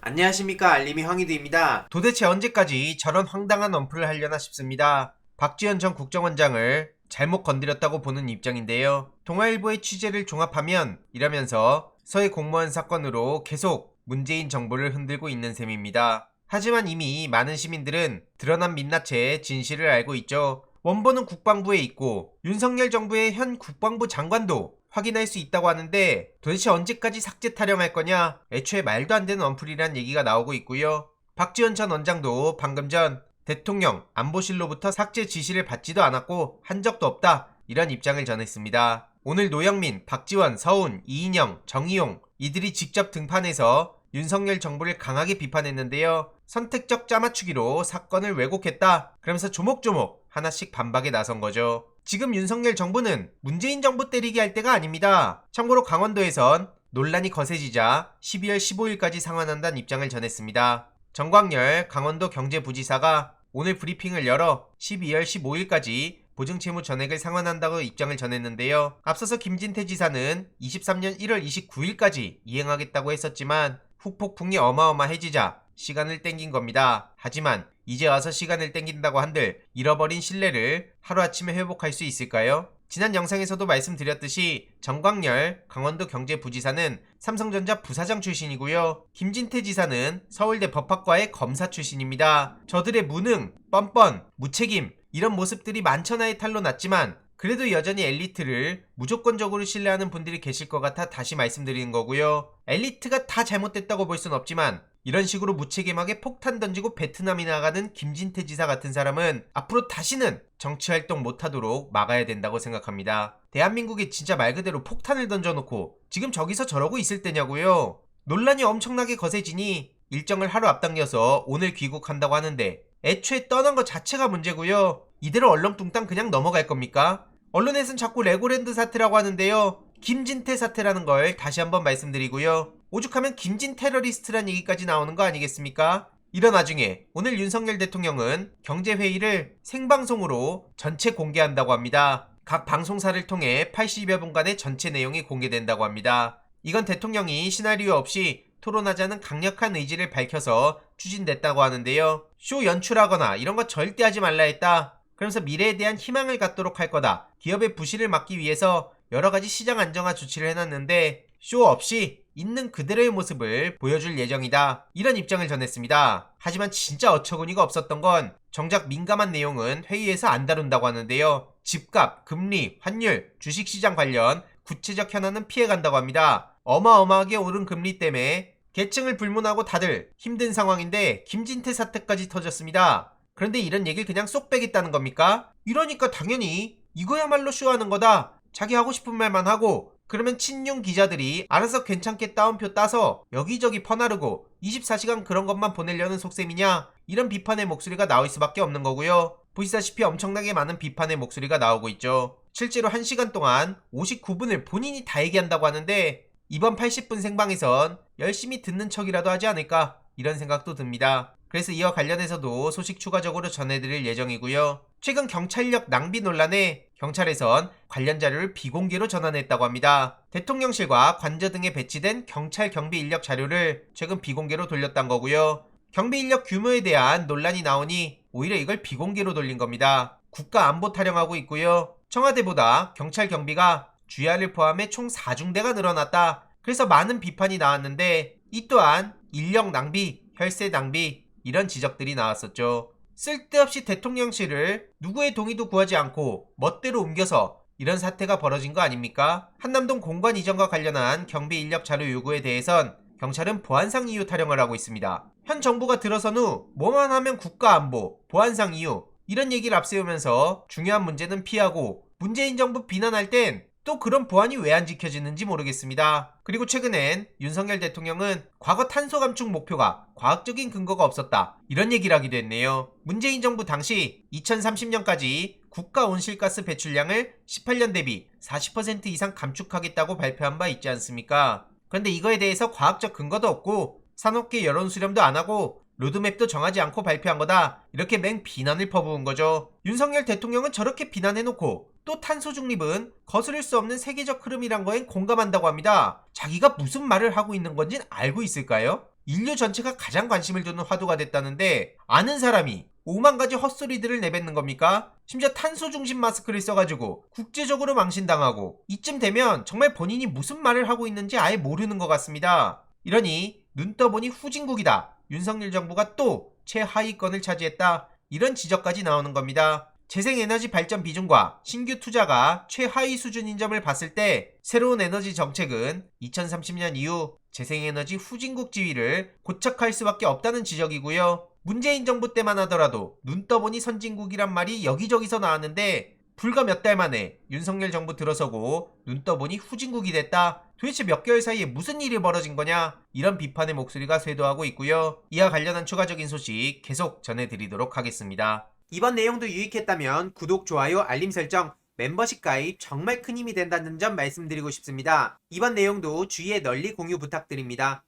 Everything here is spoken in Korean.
안녕하십니까, 알림이 황희두입니다. 도대체 언제까지 저런 황당한 언플을 하려나 싶습니다. 박지원 전 국정원장을 잘못 건드렸다고 보는 입장인데요. 동아일보의 취재를 종합하면 이러면서 서해 공무원 사건으로 계속 문재인 정부를 흔들고 있는 셈입니다. 하지만 이미 많은 시민들은 드러난 민낯의 진실을 알고 있죠. 원본은 국방부에 있고 윤석열 정부의 현 국방부 장관도 확인할 수 있다고 하는데 도대체 언제까지 삭제 타령할 거냐? 애초에 말도 안 되는 언플이란 얘기가 나오고 있고요. 박지원 전 원장도 방금 전 대통령 안보실로부터 삭제 지시를 받지도 않았고 한 적도 없다, 이런 입장을 전했습니다. 오늘 노영민, 박지원, 서훈, 이인영, 정의용 이들이 직접 등판해서 윤석열 정부를 강하게 비판했는데요. 선택적 짜맞추기로 사건을 왜곡했다, 그러면서 조목조목 하나씩 반박에 나선 거죠. 지금 윤석열 정부는 문재인 정부 때리기 할 때가 아닙니다. 참고로 강원도에선 논란이 거세지자 12월 15일까지 상환한다는 입장을 전했습니다. 정광열 강원도 경제부지사가 오늘 브리핑을 열어 12월 15일까지 보증채무 전액을 상환한다고 입장을 전했는데요. 앞서서 김진태 지사는 23년 1월 29일까지 이행하겠다고 했었지만 후폭풍이 어마어마해지자 시간을 땡긴 겁니다. 하지만 이제 와서 시간을 땡긴다고 한들 잃어버린 신뢰를 하루아침에 회복할 수 있을까요? 지난 영상에서도 말씀드렸듯이 정광열 강원도 경제부지사는 삼성전자 부사장 출신이고요. 김진태 지사는 서울대 법학과의 검사 출신입니다. 저들의 무능, 뻔뻔, 무책임 이런 모습들이 만천하에 탈로 났지만 그래도 여전히 엘리트를 무조건적으로 신뢰하는 분들이 계실 것 같아 다시 말씀드리는 거고요. 엘리트가 다 잘못됐다고 볼 순 없지만 이런 식으로 무책임하게 폭탄 던지고 베트남이 나가는 김진태 지사 같은 사람은 앞으로 다시는 정치활동 못하도록 막아야 된다고 생각합니다. 대한민국에 진짜 말 그대로 폭탄을 던져놓고 지금 저기서 저러고 있을 때냐고요. 논란이 엄청나게 거세지니 일정을 하루 앞당겨서 오늘 귀국한다고 하는데 애초에 떠난 것 자체가 문제고요. 이대로 얼렁뚱땅 그냥 넘어갈 겁니까? 언론에선 자꾸 레고랜드 사태라고 하는데요. 김진태 사태라는 걸 다시 한번 말씀드리고요. 오죽하면 김진 테러리스트란 얘기까지 나오는 거 아니겠습니까? 이런 와중에 오늘 윤석열 대통령은 경제회의를 생방송으로 전체 공개한다고 합니다. 각 방송사를 통해 80여 분간의 전체 내용이 공개된다고 합니다. 이건 대통령이 시나리오 없이 토론하자는 강력한 의지를 밝혀서 추진됐다고 하는데요. 쇼 연출하거나 이런 거 절대 하지 말라 했다, 그러면서 미래에 대한 희망을 갖도록 할 거다, 기업의 부실을 막기 위해서 여러가지 시장 안정화 조치를 해놨는데 쇼 없이 있는 그대로의 모습을 보여줄 예정이다, 이런 입장을 전했습니다. 하지만 진짜 어처구니가 없었던 건 정작 민감한 내용은 회의에서 안 다룬다고 하는데요. 집값, 금리, 환율, 주식시장 관련 구체적 현안은 피해간다고 합니다. 어마어마하게 오른 금리 때문에 계층을 불문하고 다들 힘든 상황인데 김진태 사태까지 터졌습니다. 그런데 이런 얘기를 그냥 쏙 빼겠다는 겁니까? 이러니까 당연히 이거야말로 쇼하는 거다, 자기 하고 싶은 말만 하고 그러면 친윤 기자들이 알아서 괜찮게 따옴표 따서 여기저기 퍼나르고 24시간 그런 것만 보내려는 속셈이냐, 이런 비판의 목소리가 나올 수밖에 없는 거고요. 보시다시피 엄청나게 많은 비판의 목소리가 나오고 있죠. 실제로 1시간 동안 59분을 본인이 다 얘기한다고 하는데 이번 80분 생방에선 열심히 듣는 척이라도 하지 않을까, 이런 생각도 듭니다. 그래서 이와 관련해서도 소식 추가적으로 전해드릴 예정이고요. 최근 경찰력 낭비 논란에 경찰에선 관련 자료를 비공개로 전환했다고 합니다. 대통령실과 관저 등에 배치된 경찰 경비 인력 자료를 최근 비공개로 돌렸단 거고요. 경비 인력 규모에 대한 논란이 나오니 오히려 이걸 비공개로 돌린 겁니다. 국가 안보 타령하고 있고요. 청와대보다 경찰 경비가 GR을 포함해 총 4중대가 늘어났다, 그래서 많은 비판이 나왔는데 이 또한 인력 낭비, 혈세 낭비 이런 지적들이 나왔었죠. 쓸데없이 대통령실을 누구의 동의도 구하지 않고 멋대로 옮겨서 이런 사태가 벌어진 거 아닙니까? 한남동 공관 이전과 관련한 경비 인력 자료 요구에 대해선 경찰은 보안상 이유 타령을 하고 있습니다. 현 정부가 들어선 후 뭐만 하면 국가안보, 보안상 이유 이런 얘기를 앞세우면서 중요한 문제는 피하고 문재인 정부 비난할 땐 또 그런 보안이 왜 안 지켜지는지 모르겠습니다. 그리고 최근엔 윤석열 대통령은 과거 탄소 감축 목표가 과학적인 근거가 없었다, 이런 얘기를 하기도 했네요. 문재인 정부 당시 2030년까지 국가 온실가스 배출량을 18년 대비 40% 이상 감축하겠다고 발표한 바 있지 않습니까? 그런데 이거에 대해서 과학적 근거도 없고 산업계 여론 수렴도 안 하고 로드맵도 정하지 않고 발표한 거다, 이렇게 맹 비난을 퍼부은 거죠. 윤석열 대통령은 저렇게 비난해놓고 또 탄소 중립은 거스를 수 없는 세계적 흐름이란 거엔 공감한다고 합니다. 자기가 무슨 말을 하고 있는 건진 알고 있을까요? 인류 전체가 가장 관심을 두는 화두가 됐다는데 아는 사람이 5만 가지 헛소리들을 내뱉는 겁니까? 심지어 탄소 중심 마스크를 써가지고 국제적으로 망신당하고 이쯤 되면 정말 본인이 무슨 말을 하고 있는지 아예 모르는 것 같습니다. 이러니 눈 떠보니 후진국이다. 윤석열 정부가 또 최하위권을 차지했다. 이런 지적까지 나오는 겁니다. 재생에너지 발전 비중과 신규 투자가 최하위 수준인 점을 봤을 때 새로운 에너지 정책은 2030년 이후 재생에너지 후진국 지위를 고착할 수밖에 없다는 지적이고요. 문재인 정부 때만 하더라도 눈 떠보니 선진국이란 말이 여기저기서 나왔는데 불과 몇 달 만에 윤석열 정부 들어서고 눈 떠보니 후진국이 됐다. 도대체 몇 개월 사이에 무슨 일이 벌어진 거냐? 이런 비판의 목소리가 쇄도하고 있고요. 이와 관련한 추가적인 소식 계속 전해드리도록 하겠습니다. 이번 내용도 유익했다면 구독, 좋아요, 알림 설정, 멤버십 가입 정말 큰 힘이 된다는 점 말씀드리고 싶습니다. 이번 내용도 주위에 널리 공유 부탁드립니다.